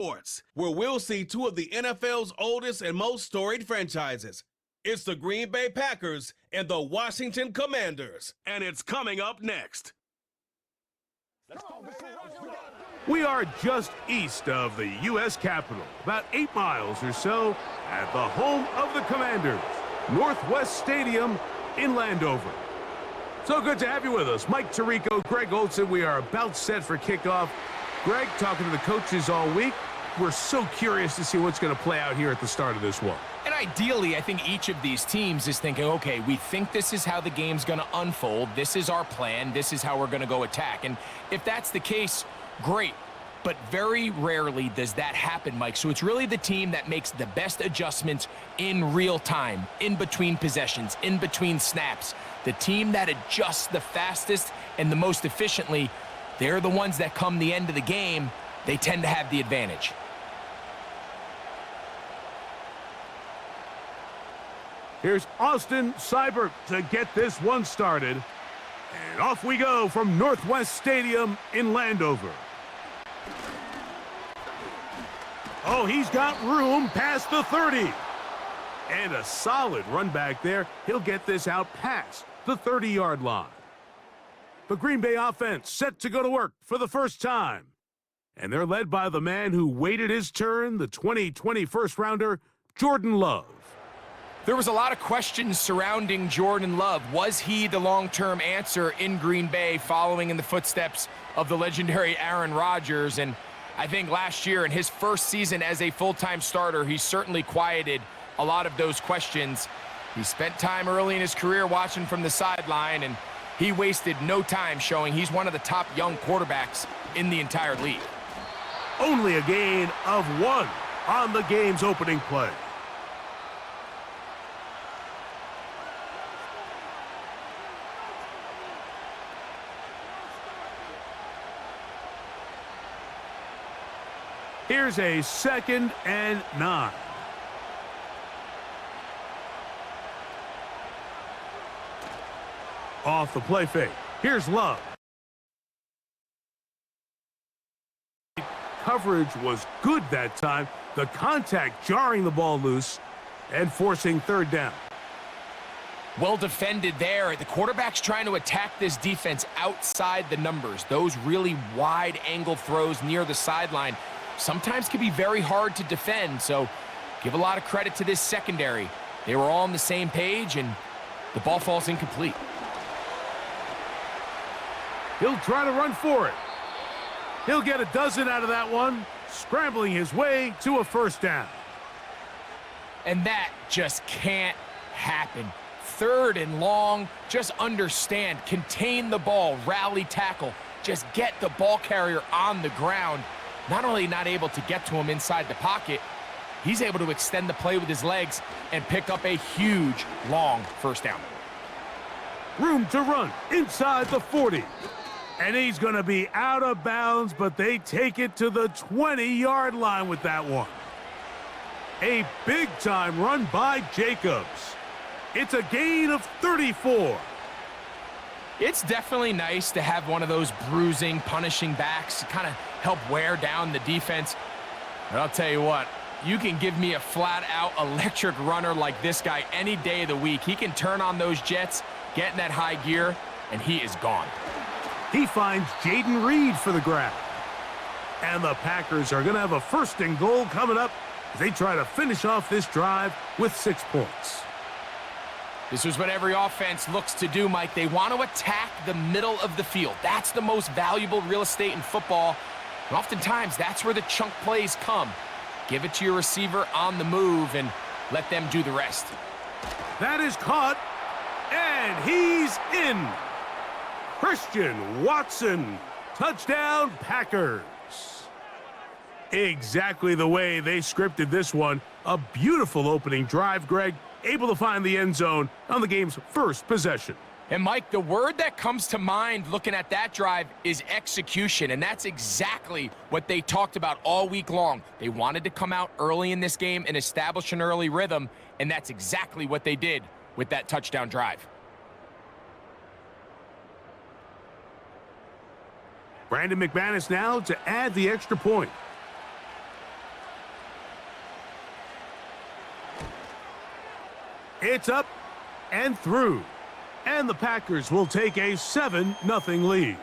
Sports, where we'll see two of the NFL's oldest and most storied franchises. It's the Green Bay Packers and the Washington Commanders, and it's coming up next. We are just east of the U.S. Capitol, about 8 miles or so, at the home of the Commanders, Northwest Stadium in Landover. So good to have you with us. Mike Tirico, Greg Olson. We are about set for kickoff. Greg, talking to the coaches all week. We're so curious to see what's going to play out here at the start of this one. And ideally, I think each of these teams is thinking, okay, we think this is how the game's going to unfold. This is our plan. This is how we're going to go attack. And if that's the case, great. But very rarely does that happen, Mike. So it's really the team that makes the best adjustments in real time, in between possessions, in between snaps. The team that adjusts the fastest and the most efficiently, they're the ones that come the end of the game, they tend to have the advantage. Here's Austin Seibert to get this one started. And off we go from Northwest Stadium in Landover. Oh, he's got room past the 30. And a solid run back there. He'll get this out past the 30-yard line. The Green Bay offense set to go to work for the first time. And they're led by the man who waited his turn, the 2020 first-rounder, Jordan Love. There was a lot of questions surrounding Jordan Love. Was he the long-term answer in Green Bay following in the footsteps of the legendary Aaron Rodgers? And I think last year in his first season as a full-time starter, he certainly quieted a lot of those questions. He spent time early in his career watching from the sideline, and he wasted no time showing he's one of the top young quarterbacks in the entire league. Only a gain of 1 on the game's opening play. Here's a 2nd and 9. Off the play fake. Here's Love. Coverage was good that time. The contact jarring the ball loose and forcing 3rd down. Well defended there. The quarterback's trying to attack this defense outside the numbers. Those really wide angle throws near the sideline sometimes can be very hard to defend, so give a lot of credit to this secondary. They were all on the same page, and the ball falls incomplete. He'll try to run for it. He'll get a dozen out of that one, scrambling his way to a 1st down. And that just can't happen. 3rd and long, just understand, contain the ball, rally tackle, just get the ball carrier on the ground. Not only not able to get to him inside the pocket, he's able to extend the play with his legs and pick up a huge, long 1st down. Room to run inside the 40. And he's going to be out of bounds, but they take it to the 20-yard line with that one. A big-time run by Jacobs. It's a gain of 34. It's definitely nice to have one of those bruising, punishing backs to kind of help wear down the defense. But I'll tell you what, you can give me a flat-out electric runner like this guy any day of the week. He can turn on those jets, get in that high gear, and he is gone. He finds Jaden Reed for the grab. And the Packers are going to have a 1st and goal coming up as they try to finish off this drive with 6 points. This is what every offense looks to do, Mike. They want to attack the middle of the field. That's the most valuable real estate in football. And oftentimes, that's where the chunk plays come. Give it to your receiver on the move and let them do the rest. That is caught, and he's in. Christian Watson, touchdown Packers. Exactly the way they scripted this one. A beautiful opening drive, Greg, able to find the end zone on the game's first possession. And Mike, the word that comes to mind looking at that drive is execution, and that's exactly what they talked about all week long. They wanted to come out early in this game and establish an early rhythm, and that's exactly what they did with that touchdown drive. Brandon McManus now to add the extra point. It's up and through. And the Packers will take a 7-0 lead.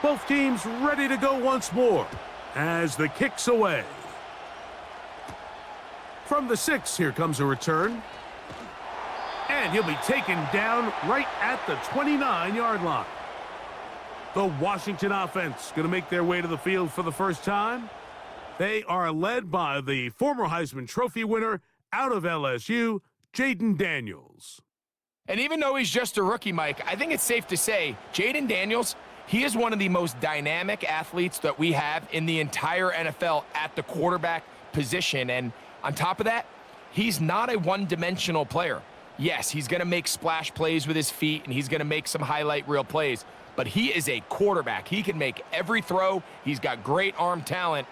Both teams ready to go once more as the kick's away. From the 6, here comes a return. And he'll be taken down right at the 29-yard line. The Washington offense going to make their way to the field for the first time. They are led by the former Heisman Trophy winner out of LSU, Jayden Daniels. And even though he's just a rookie, Mike, I think it's safe to say Jayden Daniels, he is one of the most dynamic athletes that we have in the entire NFL at the quarterback position. And on top of that, he's not a one-dimensional player. Yes, he's going to make splash plays with his feet, and he's going to make some highlight reel plays. But he is a quarterback. He can make every throw. He's got great arm talent.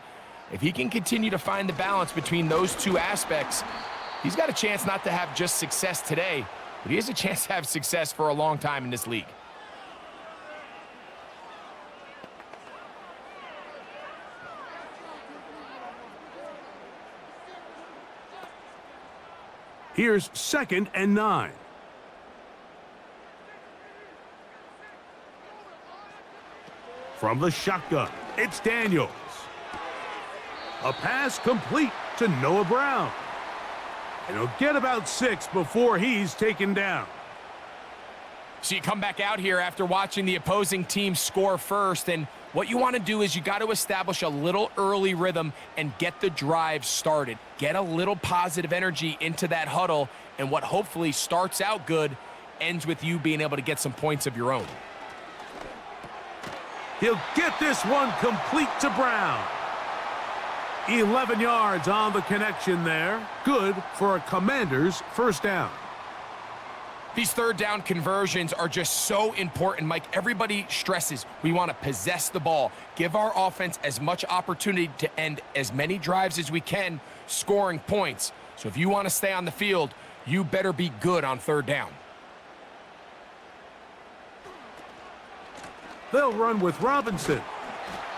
If he can continue to find the balance between those two aspects, he's got a chance not to have just success today, but he has a chance to have success for a long time in this league. Here's 2nd and 9. From the shotgun, it's Daniels. A pass complete to Noah Brown. And he'll get about 6 before he's taken down. So you come back out here after watching the opposing team score first, and what you want to do is you got to establish a little early rhythm and get the drive started. Get a little positive energy into that huddle, and what hopefully starts out good ends with you being able to get some points of your own. He'll get this one complete to Brown. 11 yards on the connection there. Good for a Commanders first down. These third down conversions are just so important, Mike. Everybody stresses we want to possess the ball, give our offense as much opportunity to end as many drives as we can, scoring points. So if you want to stay on the field, you better be good on third down. They'll run with Robinson.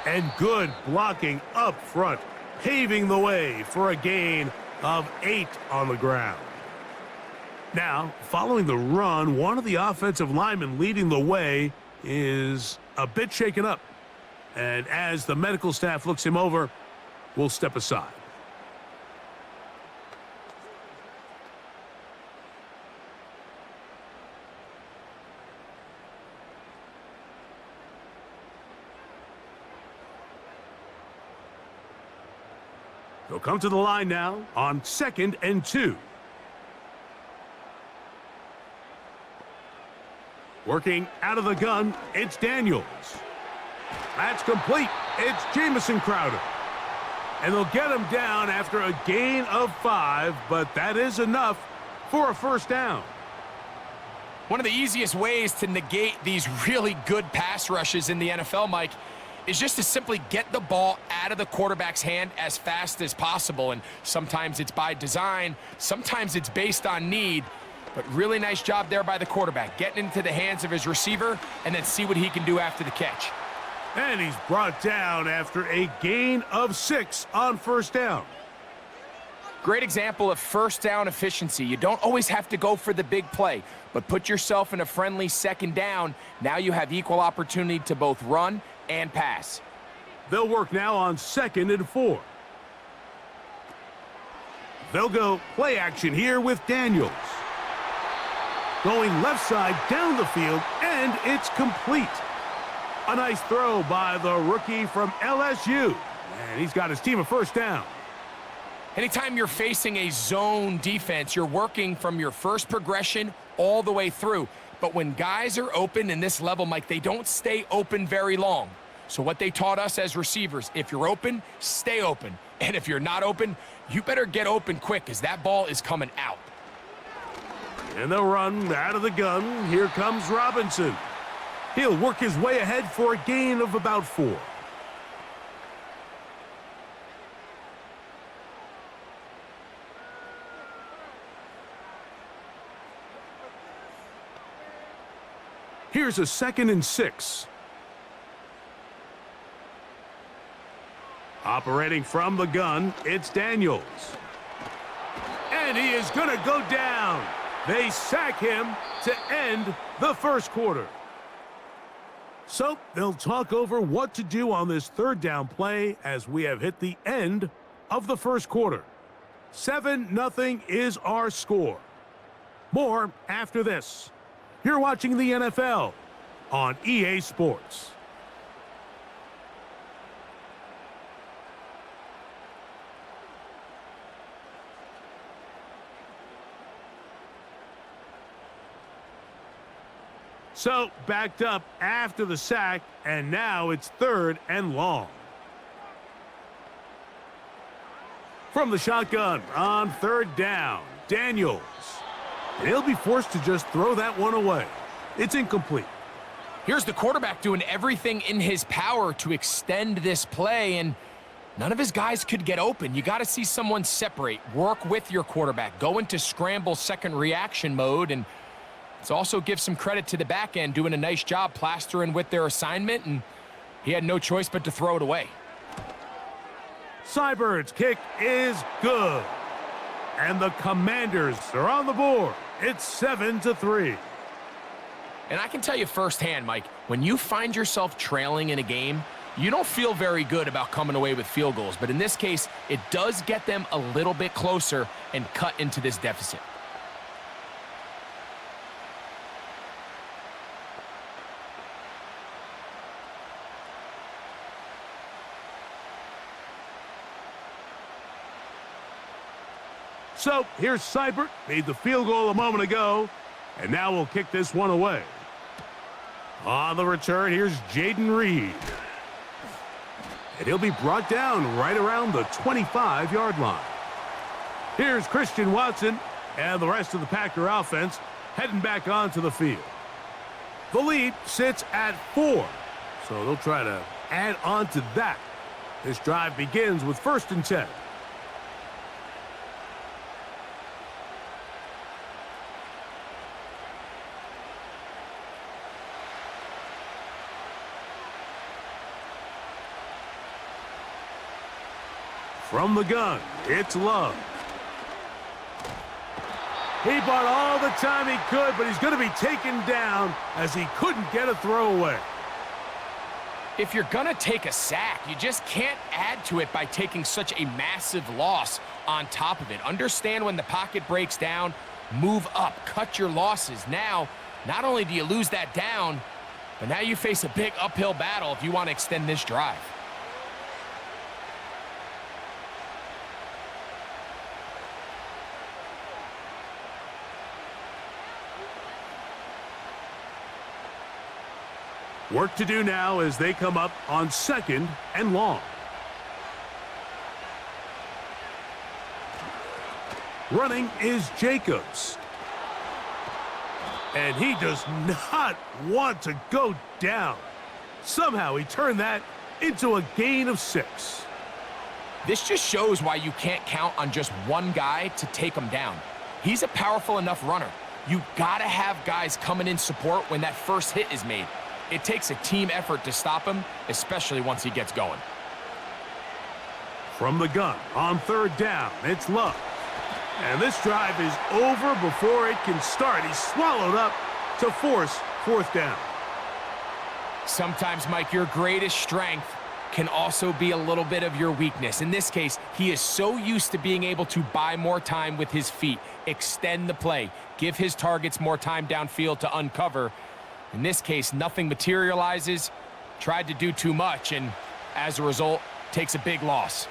And good blocking up front, paving the way for a gain of 8 on the ground. Now, following the run, one of the offensive linemen leading the way is a bit shaken up. And as the medical staff looks him over, we'll step aside. They'll come to the line now on 2nd and 2. Working out of the gun, it's Daniels. That's complete. It's Jamison Crowder. And they'll get him down after a gain of 5, but that is enough for a first down. One of the easiest ways to negate these really good pass rushes in the NFL, Mike, is just to simply get the ball out of the quarterback's hand as fast as possible. And sometimes it's by design, sometimes it's based on need. But really nice job there by the quarterback, getting into the hands of his receiver and then see what he can do after the catch. And he's brought down after a gain of 6 on first down. Great example of first down efficiency. You don't always have to go for the big play, but put yourself in a friendly second down. Now you have equal opportunity to both run and pass. They'll work now on 2nd and 4. They'll go play action here with Daniels. Going left side down the field, and it's complete. A nice throw by the rookie from LSU. And he's got his team a first down. Anytime you're facing a zone defense, you're working from your first progression all the way through. But when guys are open in this level, Mike, they don't stay open very long. So what they taught us as receivers, if you're open, stay open. And if you're not open, you better get open quick because that ball is coming out. And they'll run out of the gun. Here comes Robinson. He'll work his way ahead for a gain of about 4. Here's a 2nd and 6. Operating from the gun, it's Daniels. And he is going to go down. They sack him to end the first quarter. So they'll talk over what to do on this 3rd down play as we have hit the end of the first quarter. 7-0 is our score. More after this. You're watching the NFL on EA Sports. So, backed up after the sack, and now it's 3rd and long. From the shotgun on 3rd down, Daniels. And he'll be forced to just throw that one away. It's incomplete. Here's the quarterback doing everything in his power to extend this play, and none of his guys could get open. You got to see someone separate, work with your quarterback, go into scramble second reaction mode, and let's also give some credit to the back end doing a nice job plastering with their assignment, and he had no choice but to throw it away. Seibert's kick is good. And the Commanders are on the board. It's 7-3. And I can tell you firsthand, Mike, when you find yourself trailing in a game, you don't feel very good about coming away with field goals. But in this case, it does get them a little bit closer and cut into this deficit. So here's Seibert, made the field goal a moment ago, and now we'll kick this one away. On the return, here's Jaden Reed. And he'll be brought down right around the 25-yard line. Here's Christian Watson and the rest of the Packer offense heading back onto the field. The lead sits at 4, so they'll try to add on to that. This drive begins with 1st and 10. From the gun, it's Love. He bought all the time he could, but he's going to be taken down as he couldn't get a throwaway. If you're going to take a sack, you just can't add to it by taking such a massive loss on top of it. Understand when the pocket breaks down, move up, cut your losses. Now, not only do you lose that down, but now you face a big uphill battle if you want to extend this drive. Work to do now as they come up on 2nd and long. Running is Jacobs. And he does not want to go down. Somehow he turned that into a gain of 6. This just shows why you can't count on just one guy to take him down. He's a powerful enough runner. You gotta have guys coming in support when that first hit is made. It takes a team effort to stop him, especially once he gets going. From the gun on 3rd down, it's Love. And this drive is over before it can start. He's swallowed up to force 4th down. Sometimes, Mike, your greatest strength can also be a little bit of your weakness. In this case, he is so used to being able to buy more time with his feet, extend the play, give his targets more time downfield to uncover. In this case, nothing materializes, tried to do too much, and as a result, takes a big loss.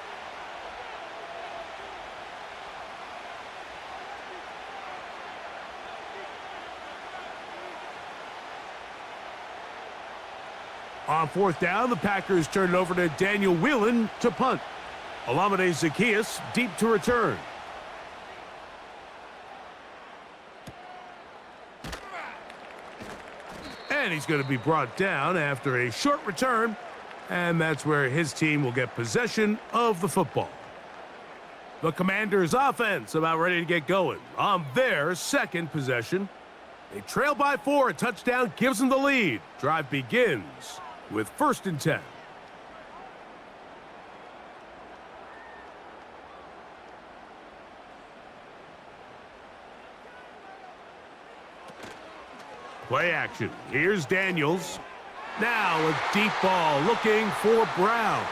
On 4th down, the Packers turn it over to Daniel Whelan to punt. Olamide Zaccheaus deep to return. And he's going to be brought down after a short return, and that's where his team will get possession of the football. The Commanders' offense about ready to get going on their second possession. They trail by 4. A touchdown gives them the lead. Drive begins with 1st and 10. Play action. Here's Daniels. Now a deep ball looking for Brown.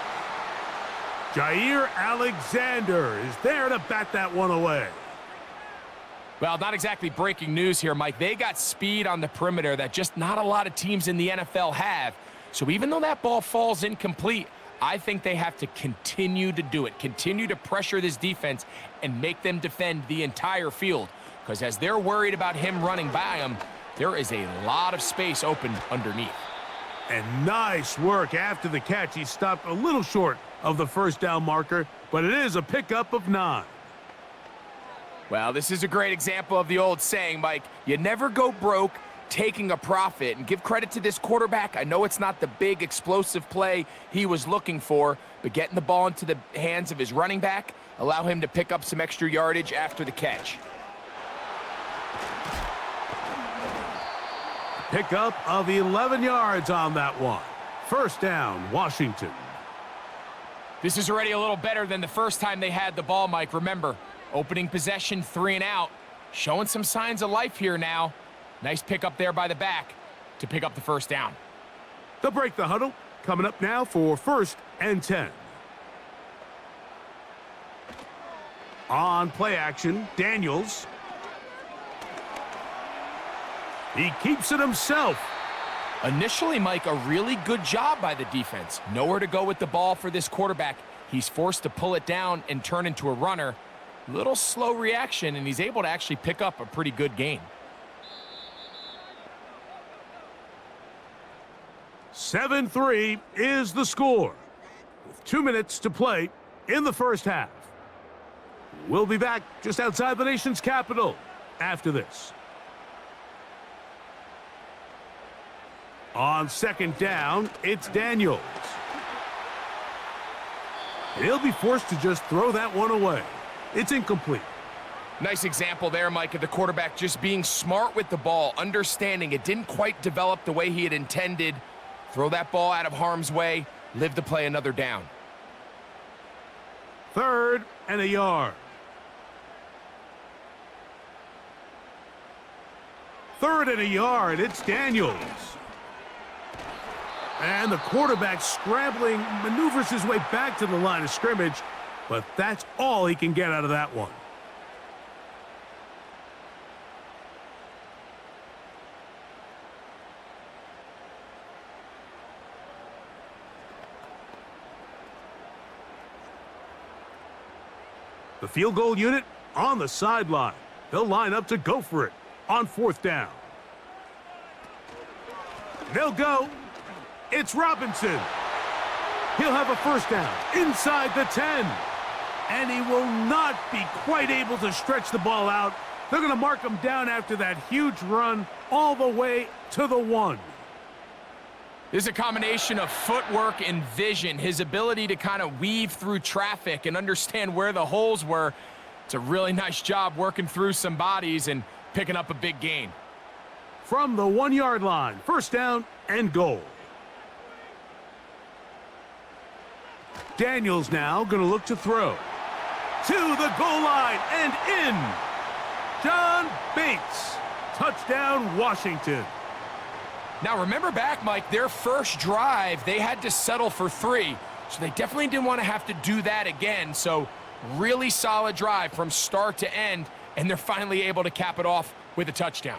Jair Alexander is there to bat that one away. Well, not exactly breaking news here, Mike. They got speed on the perimeter that just not a lot of teams in the NFL have. So even though that ball falls incomplete, I think they have to continue to do it, continue to pressure this defense and make them defend the entire field. Because as they're worried about him running by them, there is a lot of space open underneath. And nice work after the catch. He stopped a little short of the first down marker, but it is a pickup of 9. Well, this is a great example of the old saying, Mike, you never go broke taking a profit. And give credit to this quarterback. I know it's not the big explosive play he was looking for, but getting the ball into the hands of his running back, allow him to pick up some extra yardage after the catch. Pickup of 11 yards on that one. 1st down, Washington. This is already a little better than the first time they had the ball, Mike. Remember, opening possession, 3 and out. Showing some signs of life here now. Nice pickup there by the back to pick up the 1st down. They'll break the huddle. Coming up now for 1st and 10. On play action, Daniels. He keeps it himself. Initially, Mike, a really good job by the defense. Nowhere to go with the ball for this quarterback. He's forced to pull it down and turn into a runner. Little slow reaction, and he's able to actually pick up a pretty good gain. 7-3 is the score, with 2 minutes to play in the first half. We'll be back just outside the nation's capital after this. On 2nd down, it's Daniels. He'll be forced to just throw that one away. It's incomplete. Nice example there, Mike, of the quarterback just being smart with the ball, understanding it didn't quite develop the way he had intended. Throw that ball out of harm's way, live to play another down. 3rd and a yard. 3rd and a yard, it's Daniels. And the quarterback scrambling, maneuvers his way back to the line of scrimmage, but that's all he can get out of that one. The field goal unit on the sideline. They'll line up to go for it on 4th down. They'll go. It's Robinson. He'll have a 1st down inside the 10. And he will not be quite able to stretch the ball out. They're going to mark him down after that huge run all the way to the 1. This is a combination of footwork and vision, his ability to kind of weave through traffic and understand where the holes were. It's a really nice job working through some bodies and picking up a big gain. From the 1-yard line, 1st down and goal. Daniels now going to look to throw. To the goal line and in. John Bates. Touchdown, Washington. Now, remember back, Mike, their first drive, they had to settle for 3. So they definitely didn't want to have to do that again. So really solid drive from start to end, and they're finally able to cap it off with a touchdown.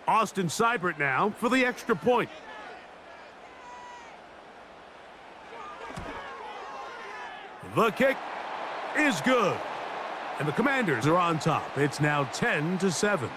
Austin Seibert now for the extra point. The kick is good. And the Commanders are on top. It's now 10-7.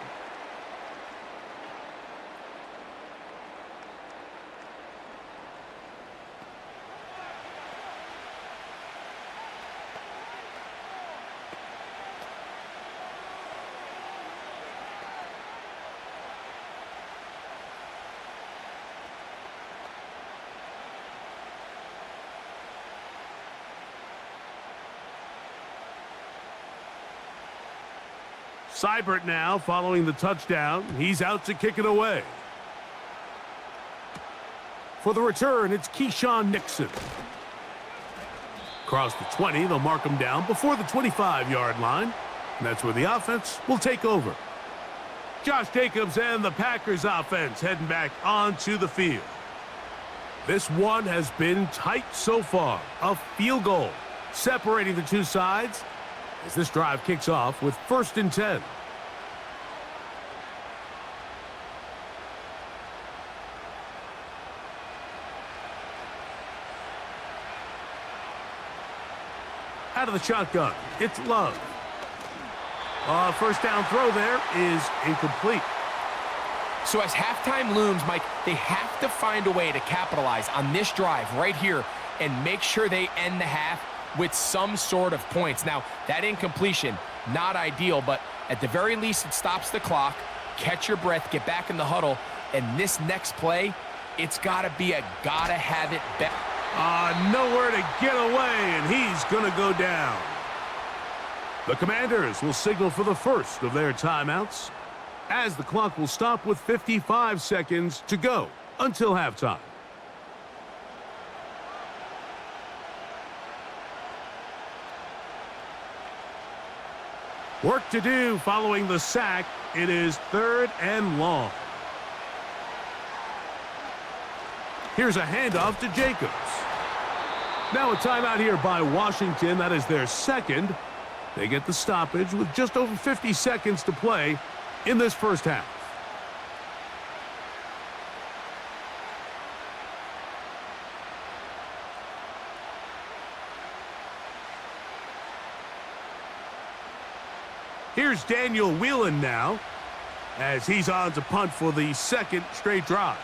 Seibert now following the touchdown. He's out to kick it away. For the return, it's Keyshawn Nixon. Across the 20, they'll mark him down before the 25-yard line. And that's where the offense will take over. Josh Jacobs and the Packers offense heading back onto the field. This one has been tight so far. A field goal separating the two sides as this drive kicks off with 1st and 10. Out of the shotgun, it's Love. First down throw there is incomplete. So as halftime looms, Mike, they have to find a way to capitalize on this drive right here and make sure they end the half with some sort of points. Now, that incompletion, not ideal, but at the very least, it stops the clock. Catch your breath, get back in the huddle, and this next play, it's got to be a gotta-have-it bet. Nowhere to get away, and he's going to go down. The Commanders will signal for the first of their timeouts as the clock will stop with 55 seconds to go until halftime. Work to do following the sack. It is 3rd and long. Here's a handoff to Jacobs. Now a timeout here by Washington. That is their second. They get the stoppage with just over 50 seconds to play in this first half. Here's Daniel Whelan now as he's on to punt for the second straight drive.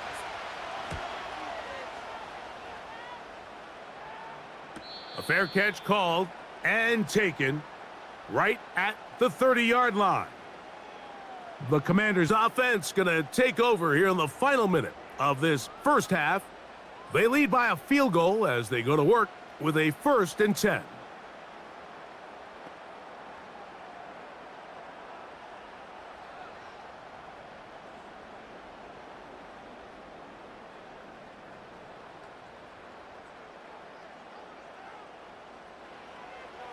A fair catch called and taken right at the 30-yard line. The Commanders' offense going to take over here in the final minute of this first half. They lead by a field goal as they go to work with a 1st and 10.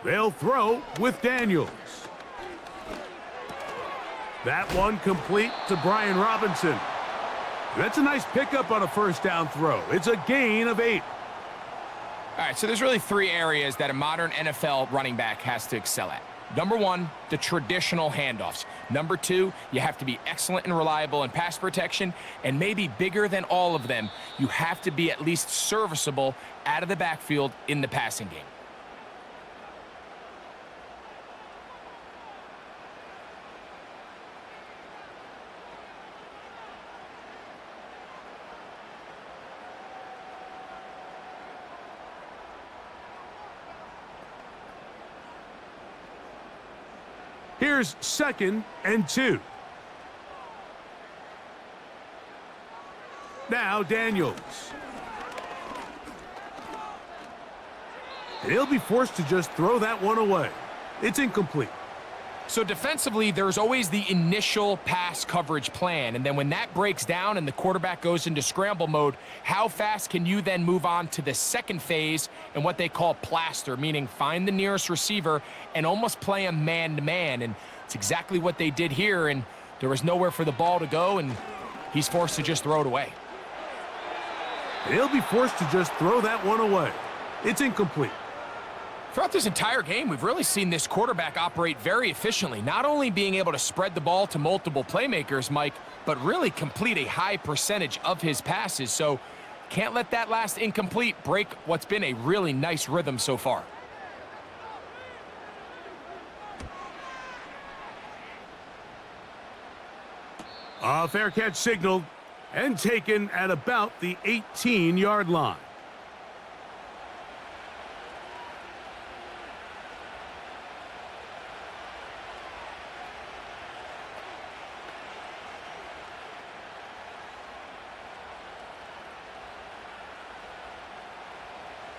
They'll throw with Daniels. That one complete to Brian Robinson. That's a nice pickup on a first down throw. It's a gain of 8. All right, so there's really 3 areas that a modern NFL running back has to excel at. Number 1, the traditional handoffs. Number 2, you have to be excellent and reliable in pass protection. And maybe bigger than all of them, you have to be at least serviceable out of the backfield in the passing game. Here's 2nd and 2. Now Daniels. And he'll be forced to just throw that one away. It's incomplete. So defensively, there's always the initial pass coverage plan. And then when that breaks down and the quarterback goes into scramble mode, how fast can you then move on to the second phase and what they call plaster, meaning find the nearest receiver and almost play him man-to-man. And it's exactly what they did here, and there was nowhere for the ball to go, and he's forced to just throw it away. And he'll be forced to just throw that one away. It's incomplete. Throughout this entire game, we've really seen this quarterback operate very efficiently, not only being able to spread the ball to multiple playmakers, Mike, but really complete a high percentage of his passes. So can't let that last incomplete break what's been a really nice rhythm so far. A fair catch signaled and taken at about the 18-yard line.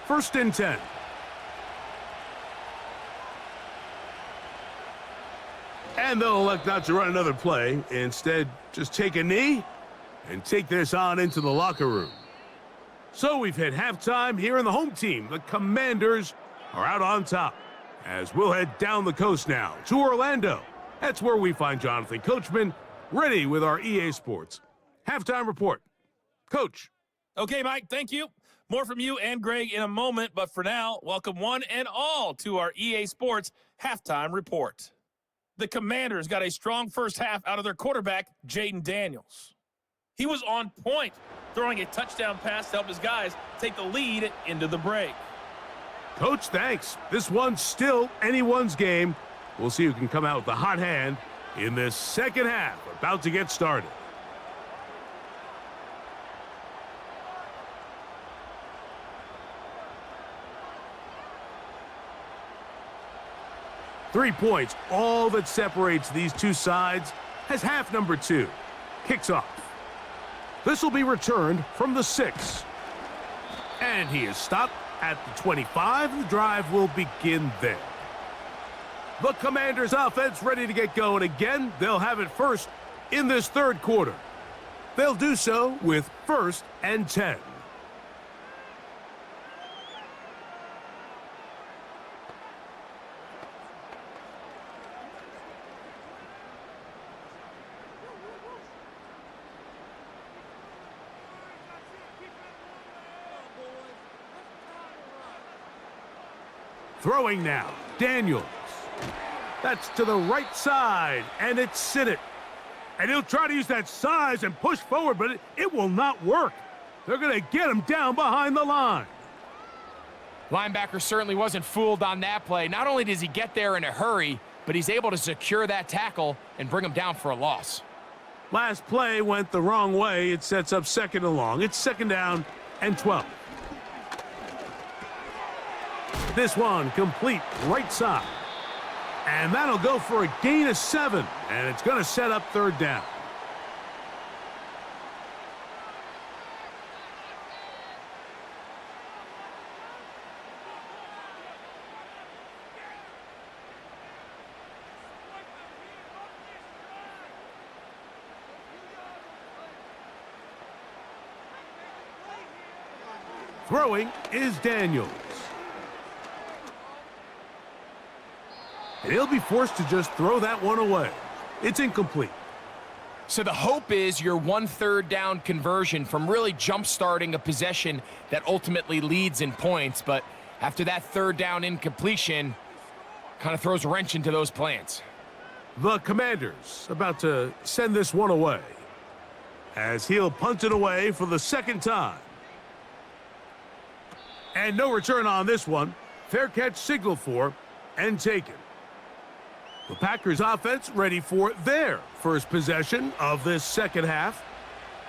First and 10. And they'll elect not to run another play. Instead, just take a knee and take this on into the locker room. So we've hit halftime here in the home team. The Commanders are out on top. As we'll head down the coast now to Orlando. That's where we find Jonathan Coachman ready with our EA Sports halftime report. Coach. Okay, Mike, thank you. More from you and Greg in a moment, but for now, welcome one and all to our EA Sports halftime report. The Commanders got a strong first half out of their quarterback, Jaden Daniels. He was on point, throwing a touchdown pass to help his guys take the lead into the break. Coach, thanks. This one's still anyone's game. We'll see who can come out with the hot hand in this second half, about to get started. Three points, all that separates these two sides, as half number 2 kicks off. This will be returned from the 6. And he is stopped at the 25. The drive will begin there. The Commanders offense ready to get going again. They'll have it first in this third quarter. They'll do so with 1st and 10. Throwing now, Daniels. That's to the right side, and it's Sinnott. And he'll try to use that size and push forward, but it will not work. They're going to get him down behind the line. Linebacker certainly wasn't fooled on that play. Not only does he get there in a hurry, but he's able to secure that tackle and bring him down for a loss. Last play went the wrong way. It sets up 2nd and long. It's 2nd down and 12. This one complete right side. And that'll go for a gain of 7. And it's going to set up 3rd down. Throwing is Daniels. And he'll be forced to just throw that one away. It's incomplete. So the hope is your 1 3rd down conversion from really jump-starting a possession that ultimately leads in points. But after that 3rd down incompletion, kind of throws a wrench into those plans. The Commanders about to send this one away as he'll punt it away for the 2nd time. And no return on this one. Fair catch signaled for and taken. The Packers offense ready for their first possession of this second half.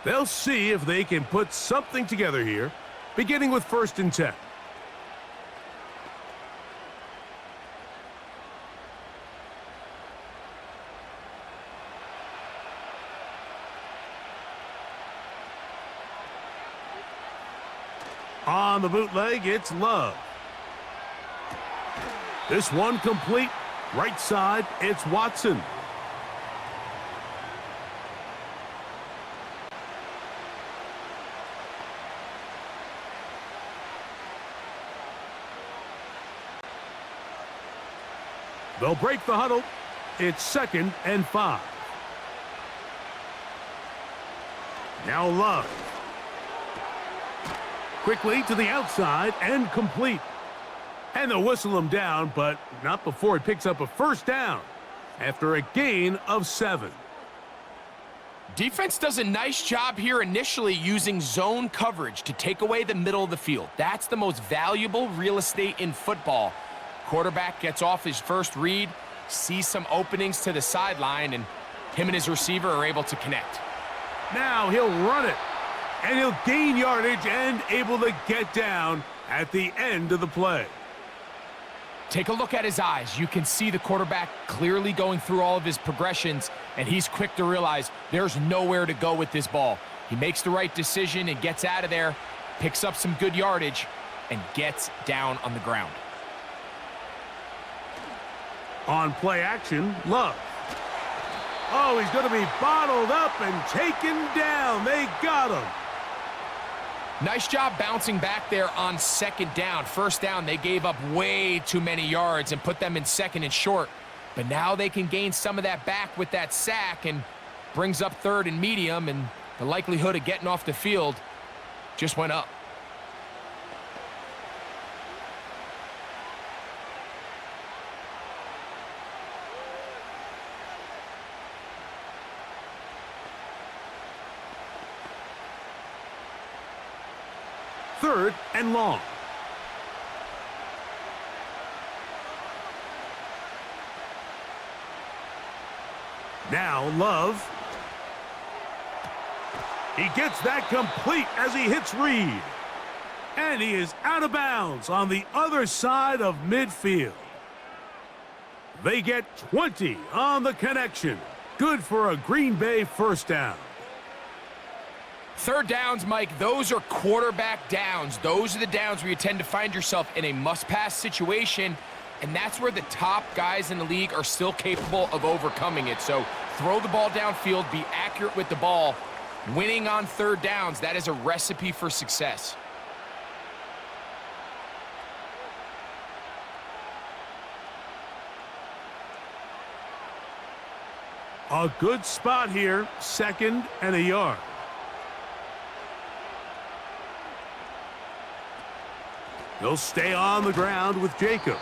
They'll see if they can put something together here, beginning with 1st and 10. On the bootleg, it's Love. This one complete. Right side, it's Watson. They'll break the huddle. It's 2nd and 5. Now Love. Quickly to the outside and complete. And they'll whistle him down, but not before he picks up a 1st down after a gain of 7. Defense does a nice job here initially using zone coverage to take away the middle of the field. That's the most valuable real estate in football. Quarterback gets off his first read, sees some openings to the sideline, and him and his receiver are able to connect. Now he'll run it, and he'll gain yardage and able to get down at the end of the play. Take a look at his eyes. You can see the quarterback clearly going through all of his progressions, and he's quick to realize there's nowhere to go with this ball. He makes the right decision and gets out of there, picks up some good yardage, and gets down on the ground. On play action, Love. Oh, he's going to be bottled up and taken down. They got him. Nice job bouncing back there on second down. First down, they gave up way too many yards and put them in second and short. But now they can gain some of that back with that sack and brings up third and medium, and the likelihood of getting off the field just went up. Third and long. Now Love. He gets that complete as he hits Reed. And he is out of bounds on the other side of midfield. They get 20 on the connection. Good for a Green Bay first down. Third downs, Mike, those are quarterback downs. Those are the downs where you tend to find yourself in a must-pass situation, and that's where the top guys in the league are still capable of overcoming it. So throw the ball downfield, be accurate with the ball. Winning on third downs, that is a recipe for success. A good spot here, second and a yard. He'll stay on the ground with Jacobs.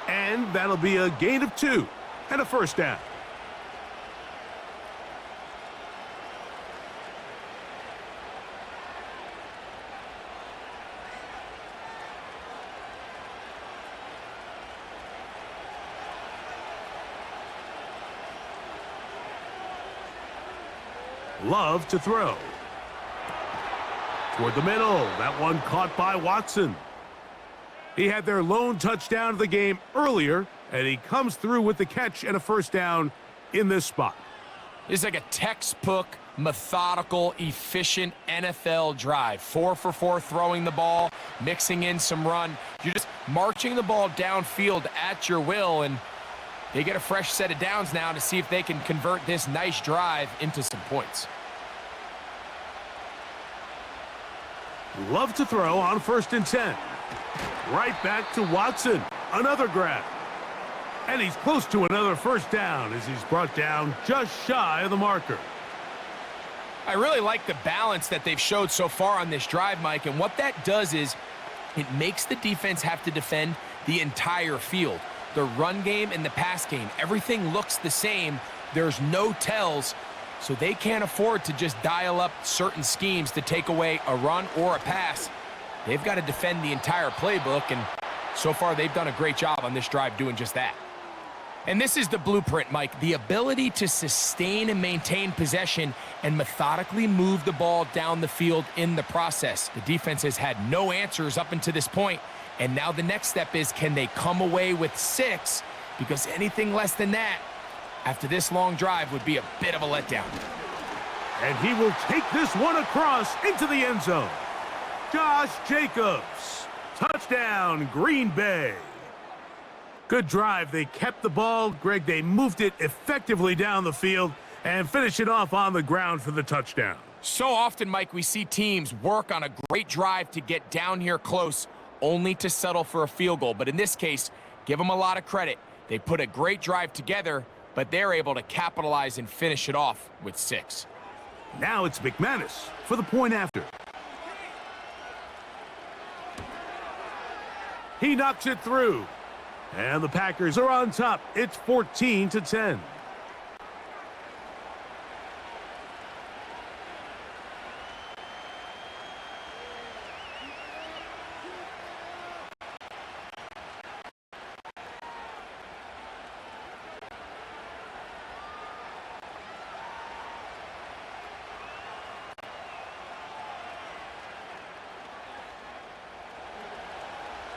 And that'll be a gain of 2 and a first down. Love to throw. Toward the middle. That one caught by Watson. He had their lone touchdown of the game earlier, and he comes through with the catch and a first down in this spot. It's like a textbook, methodical, efficient NFL drive. 4 for 4 throwing the ball, mixing in some run. You're just marching the ball downfield at your will, and they get a fresh set of downs now to see if they can convert this nice drive into some points. Love to throw on 1st and 10. Right back to Watson. Another grab. And he's close to another first down as he's brought down just shy of the marker. I really like the balance that they've showed so far on this drive, Mike, and what that does is it makes the defense have to defend the entire field. The run game and the pass game, everything looks the same. There's no tells, so they can't afford to just dial up certain schemes to take away a run or a pass. They've got to defend the entire playbook, and so far they've done a great job on this drive doing just that. And this is the blueprint, Mike. The ability to sustain and maintain possession and methodically move the ball down the field in the process. The defense has had no answers up until this point, and now the next step is, can they come away with 6? Because anything less than that, after this long drive, would be a bit of a letdown. And he will take this one across into the end zone. Josh Jacobs. Touchdown, Green Bay. Good drive. They kept the ball. Greg, they moved it effectively down the field and finished it off on the ground for the touchdown. So often, Mike, we see teams work on a great drive to get down here close, only to settle for a field goal. But in this case, give them a lot of credit. They put a great drive together, but they're able to capitalize and finish it off with 6. Now it's McManus for the point after. He knocks it through. And the Packers are on top. It's 14-10.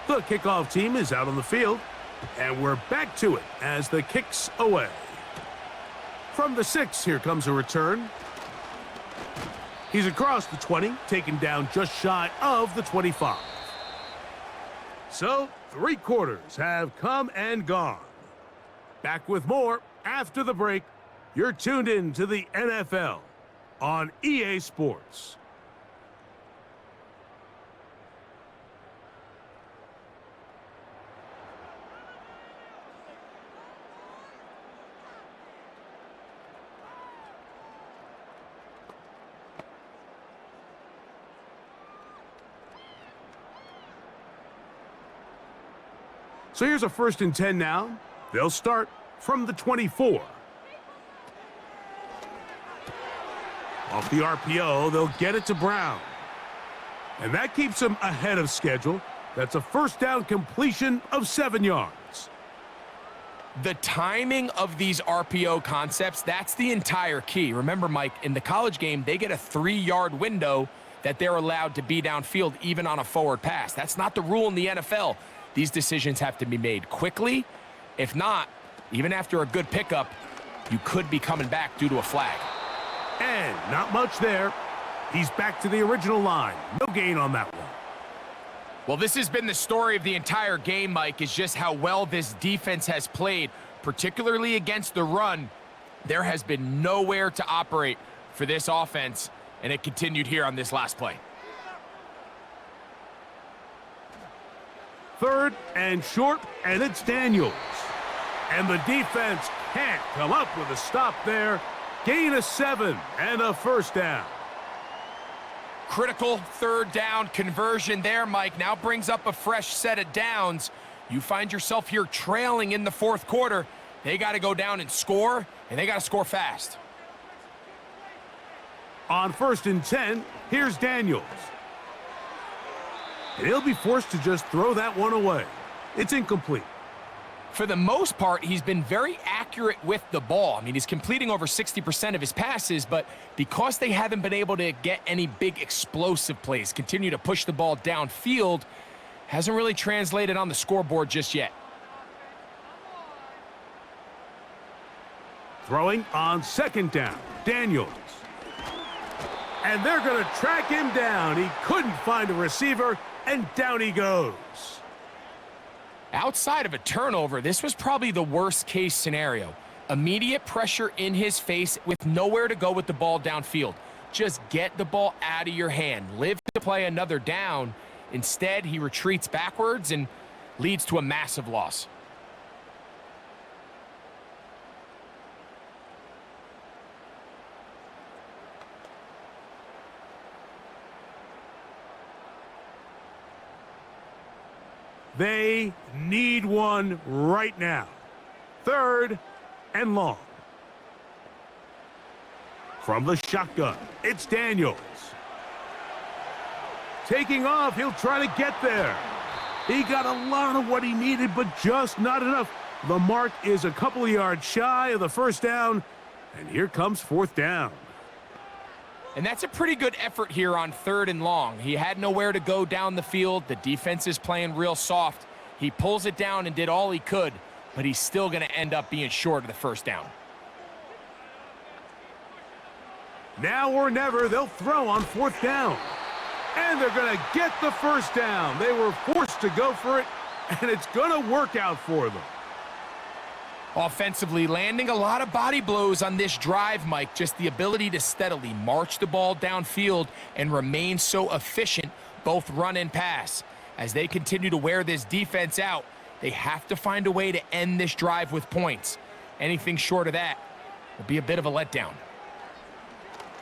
The kickoff team is out on the field, and we're back to it as the kick's away. From the 6, here comes a return. He's across the 20, taken down just shy of the 25. So, 3 quarters have come and gone. Back with more after the break. You're tuned in to the NFL on EA Sports. So here's a 1st and 10 now. They'll start from the 24. Off the RPO, they'll get it to Brown. And that keeps them ahead of schedule. That's a 1st down completion of 7 yards. The timing of these RPO concepts, that's the entire key. Remember, Mike, in the college game, they get a 3-yard window that they're allowed to be downfield even on a forward pass. That's not the rule in the NFL. These decisions have to be made quickly. If not, even after a good pickup, you could be coming back due to a flag. And not much there. He's back to the original line. No gain on that one. Well, this has been the story of the entire game, Mike, is just how well this defense has played, particularly against the run. There has been nowhere to operate for this offense, and it continued here on this last play. 3rd and short, and it's Daniels. And the defense can't come up with a stop there. Gain of 7 and a 1st down. Critical 3rd down conversion there, Mike. Now brings up a fresh set of downs. You find yourself here trailing in the 4th quarter. They got to go down and score, and they got to score fast. On 1st and 10, here's Daniels. And he'll be forced to just throw that one away. It's incomplete. For the most part, he's been very accurate with the ball. I mean, he's completing over 60% of his passes, but because they haven't been able to get any big explosive plays, continue to push the ball downfield, hasn't really translated on the scoreboard just yet. Throwing on 2nd down, Daniels. And they're going to track him down. He couldn't find a receiver, and down he goes. Outside of a turnover, this was probably the worst-case scenario. Immediate pressure in his face with nowhere to go with the ball downfield. Just get the ball out of your hand. Live to play another down. Instead, he retreats backwards and leads to a massive loss. They need one right now. 3rd and long. From the shotgun, it's Daniels. Taking off, he'll try to get there. He got a lot of what he needed, but just not enough. The mark is a couple of yards shy of the 1st down, and here comes 4th down. And that's a pretty good effort here on 3rd and long. He had nowhere to go down the field. The defense is playing real soft. He pulls it down and did all he could, but he's still going to end up being short of the 1st down. Now or never, they'll throw on 4th down. And they're going to get the 1st down. They were forced to go for it, and it's going to work out for them. Offensively, landing a lot of body blows on this drive, Mike. Just the ability to steadily march the ball downfield and remain so efficient, both run and pass. As they continue to wear this defense out, they have to find a way to end this drive with points. Anything short of that will be a bit of a letdown.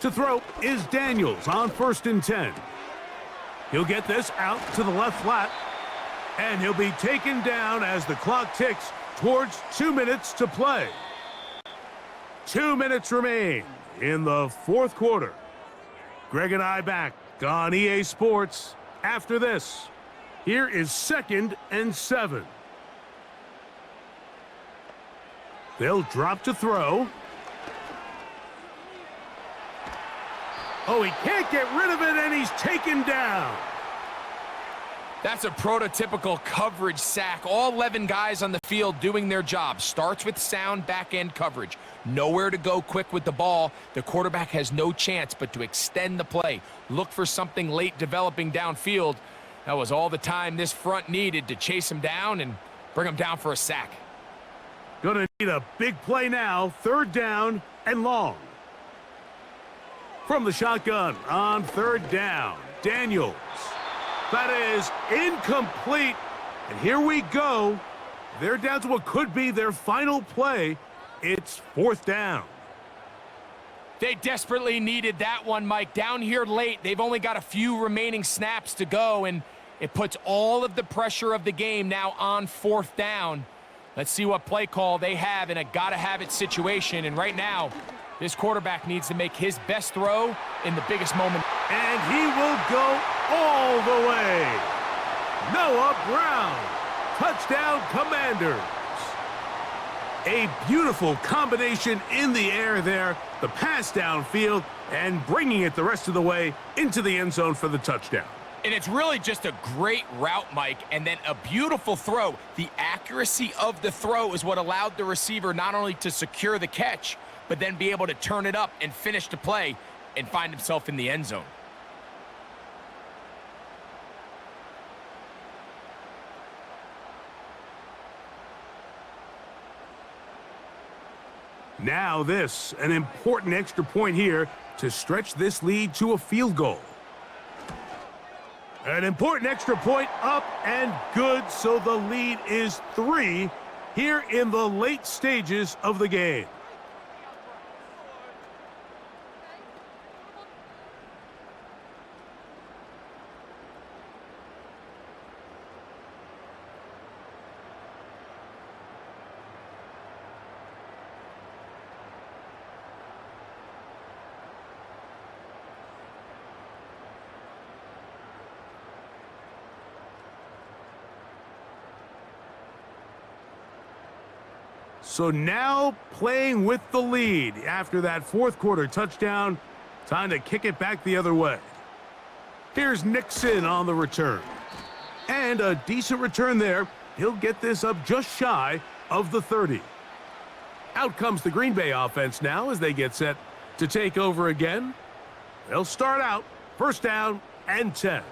To throw is Daniels on 1st and 10. He'll get this out to the left flat, and he'll be taken down as the clock ticks towards 2 minutes to play. 2 minutes remain in the 4th quarter. Greg and I back on EA Sports after this. Here is 2nd and 7. They'll drop to throw. Oh, he can't get rid of it, and he's taken down. That's a prototypical coverage sack. All 11 guys on the field doing their job. Starts with sound back-end coverage. Nowhere to go quick with the ball. The quarterback has no chance but to extend the play. Look for something late developing downfield. That was all the time this front needed to chase him down and bring him down for a sack. Gonna need a big play now. 3rd down and long. From the shotgun on 3rd down, Daniels. That is incomplete. And here we go. They're down to what could be their final play. It's 4th down. They desperately needed that one, Mike. Down here late, they've only got a few remaining snaps to go, and it puts all of the pressure of the game now on 4th down. Let's see what play call they have in a gotta-have-it situation. And right now, this quarterback needs to make his best throw in the biggest moment. And he will go all the way. Noah Brown. Touchdown, Commanders. A beautiful combination in the air there. The pass downfield and bringing it the rest of the way into the end zone for the touchdown. And it's really just a great route, Mike, and then a beautiful throw. The accuracy of the throw is what allowed the receiver not only to secure the catch, but then be able to turn it up and finish the play and find himself in the end zone. Now this, an important extra point here to stretch this lead to a field goal. An important extra point up and good, so the lead is 3 here in the late stages of the game. So now playing with the lead after that 4th quarter touchdown. Time to kick it back the other way. Here's Nixon on the return. And a decent return there. He'll get this up just shy of the 30. Out comes the Green Bay offense now as they get set to take over again. They'll start out 1st down and 10.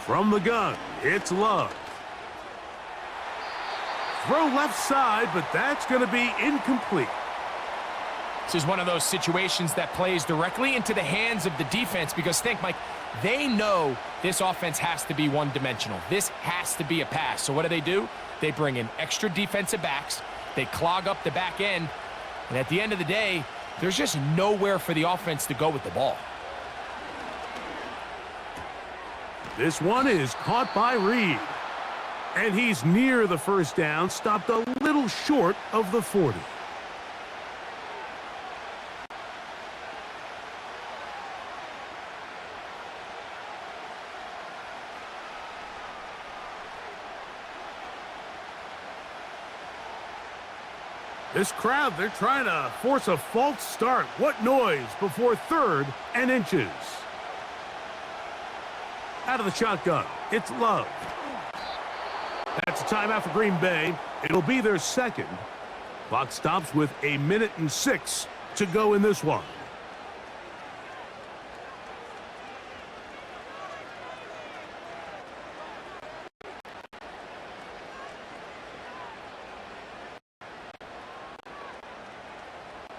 From the gun, it's Love. Throw left side, but that's going to be incomplete. This is one of those situations that plays directly into the hands of the defense because think, Mike, they know this offense has to be one-dimensional. This has to be a pass. So what do? They bring in extra defensive backs. They clog up the back end. And at the end of the day, there's just nowhere for the offense to go with the ball. This one is caught by Reed. And he's near the 1st down, stopped a little short of the 40. This crowd, they're trying to force a false start. What noise before 3rd and inches. Out of the shotgun, it's Love. That's a timeout for Green Bay. It'll be their 2nd. Clock stops with 1:06 to go in this one.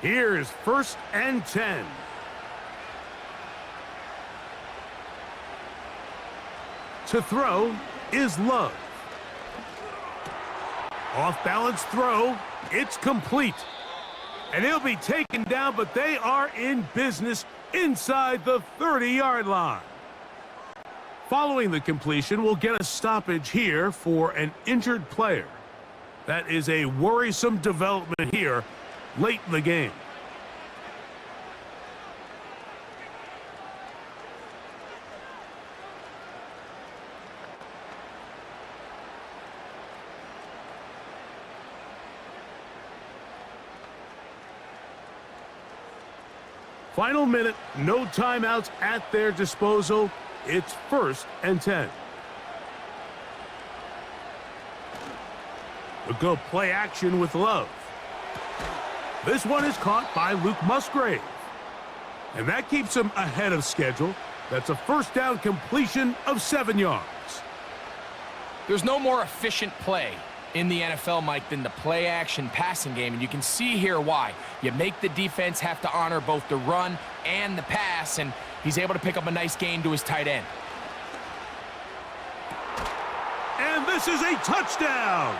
Here's 1st and 10. To throw is Love. Off-balance throw. It's complete. And he'll be taken down, but they are in business inside the 30-yard line. Following the completion, we'll get a stoppage here for an injured player. That is a worrisome development here late in the game. Final minute, no timeouts at their disposal. It's 1st and 10. They'll go play action with Love. This one is caught by Luke Musgrave. And that keeps him ahead of schedule. That's a first down completion of 7 yards. There's no more efficient play in the NFL, Mike, than the play-action passing game, and you can see here why. You make the defense have to honor both the run and the pass, and he's able to pick up a nice gain to his tight end. And this is a touchdown!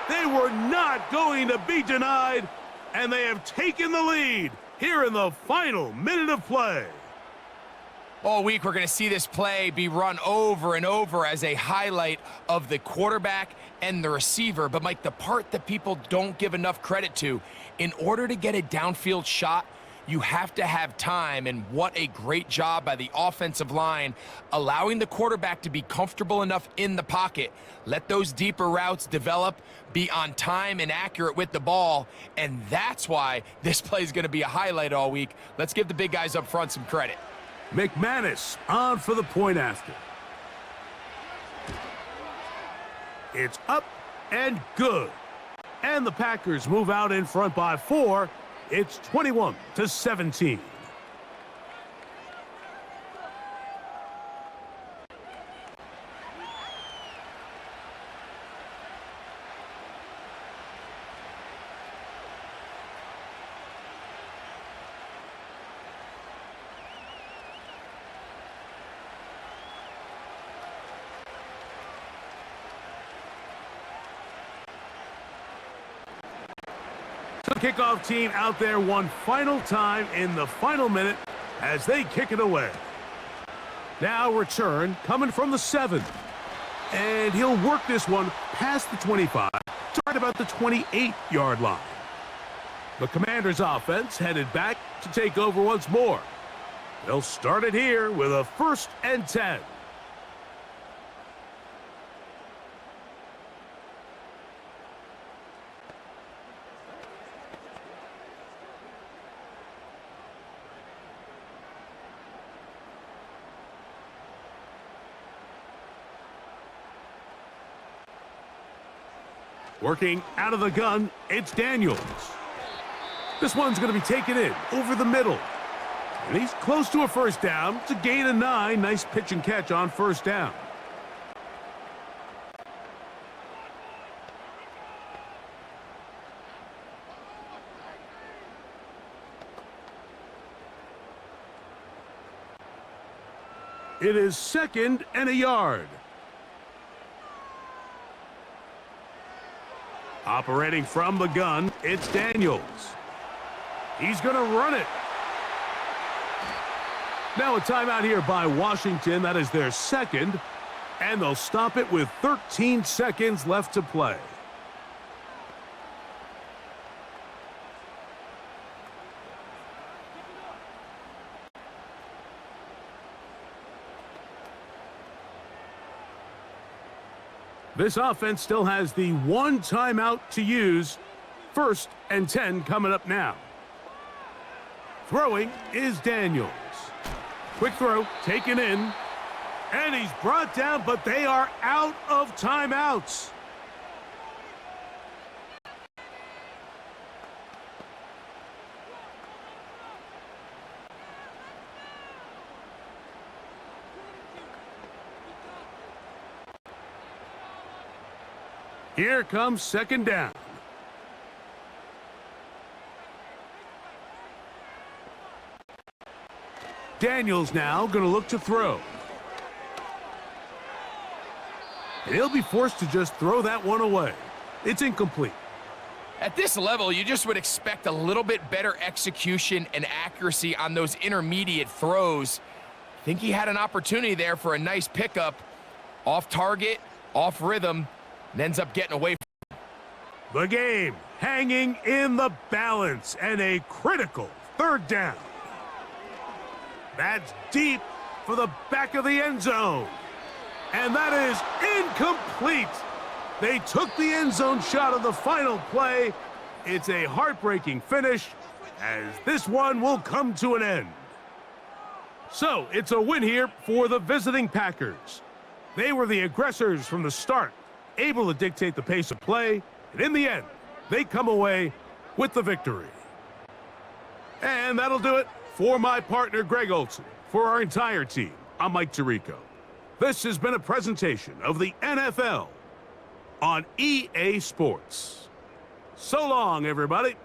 They were not going to be denied, and they have taken the lead here in the final minute of play. All week, we're going to see this play be run over and over as a highlight of the quarterback and the receiver. But, Mike, the part that people don't give enough credit to, in order to get a downfield shot, you have to have time, and what a great job by the offensive line, allowing the quarterback to be comfortable enough in the pocket, let those deeper routes develop, be on time and accurate with the ball, and that's why this play is going to be a highlight all week. Let's give the big guys up front some credit. McManus on for the point after. It's up and good. And the Packers move out in front by 4. It's 21-17. The kickoff team out there one final time in the final minute as they kick it away. Now return coming from the 7. And he'll work this one past the 25 to right about the 28-yard line. The Commanders' offense headed back to take over once more. They'll start it here with a 1st and 10. Working out of the gun, it's Daniels. This one's going to be taken in over the middle. And he's close to a first down. It's a gain of 9. Nice pitch and catch on first down. It is 2nd and a yard. Operating from the gun, it's Daniels. He's going to run it. Now a timeout here by Washington. That is their 2nd. And they'll stop it with 13 seconds left to play. This offense still has the 1 timeout to use. 1st and 10 coming up now. Throwing is Daniels. Quick throw, taken in. And he's brought down, but they are out of timeouts. Here comes 2nd down. Daniels now going to look to throw. And he'll be forced to just throw that one away. It's incomplete. At this level, you just would expect a little bit better execution and accuracy on those intermediate throws. I think he had an opportunity there for a nice pickup. Off target, off rhythm, and ends up getting away from him. The game hanging in the balance and a critical 3rd down. That's deep for the back of the end zone. And that is incomplete. They took the end zone shot of the final play. It's a heartbreaking finish as this one will come to an end. So, it's a win here for the visiting Packers. They were the aggressors from the start, able to dictate the pace of play, and in the end, they come away with the victory. And that'll do it for my partner, Greg Olson. For our entire team, I'm Mike Tirico. This has been a presentation of the NFL on EA Sports. So long, everybody.